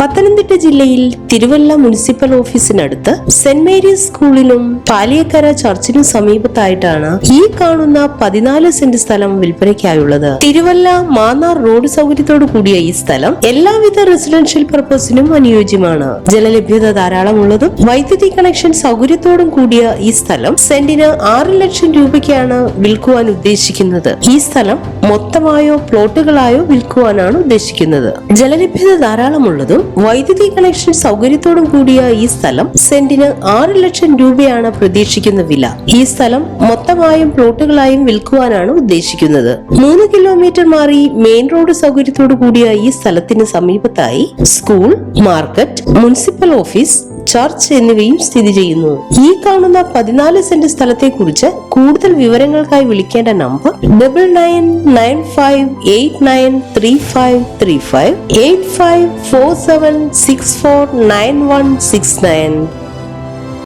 പത്തനംതിട്ട ജില്ലയിൽ തിരുവല്ല മുനിസിപ്പൽ ഓഫീസിനടുത്ത് സെന്റ് മേരീസ് സ്കൂളിനും പാലിയക്കര ചർച്ചിനും സമീപത്തായിട്ടാണ് ഈ കാണുന്ന 14 സെന്റ് സ്ഥലം വിൽപ്പനയ്ക്കായുള്ളത്. തിരുവല്ല മാന്നാർ റോഡ് സൗകര്യത്തോടു കൂടിയ ഈ സ്ഥലം എല്ലാവിധ റെസിഡൻഷ്യൽ പർപ്പസിനും അനുയോജ്യമാണ്. ജലലഭ്യത ധാരാളമുള്ളതും വൈദ്യുതി കണക്ഷൻ സൗകര്യത്തോടും കൂടിയ ഈ സ്ഥലം സെന്റിന് 6 ലക്ഷം രൂപയ്ക്കാണ് വിൽക്കുവാൻ ഉദ്ദേശിക്കുന്നത്. ഈ സ്ഥലം മൊത്തമായോ പ്ലോട്ടുകളായോ വിൽക്കുവാനാണ് ഉദ്ദേശിക്കുന്നത്. ജലലഭ്യത ധാരാളമുള്ളതും വൈദ്യുതി കണക്ഷൻ സൗകര്യത്തോടും കൂടിയ ഈ സ്ഥലം സെന്റിന് 6 ലക്ഷം രൂപയാണ് പ്രതീക്ഷിക്കുന്ന വില. ഈ സ്ഥലം മൊത്തമായും പ്ലോട്ടുകളായും വിൽക്കുവാനാണ് ഉദ്ദേശിക്കുന്നത്. 3 കിലോമീറ്റർ മാറി മെയിൻ റോഡ് സൗകര്യത്തോടു കൂടിയ ഈ സ്ഥലത്തിന് സമീപത്തായി school, market, municipal office, church എന്നിവയും സ്ഥിതി ചെയ്യുന്നു. ഈ കാണുന്ന 14 സെന്റ് സ്ഥലത്തെ കുറിച്ച് കൂടുതൽ വിവരങ്ങൾക്കായി വിളിക്കേണ്ട നമ്പർ 9995893535 8547649169.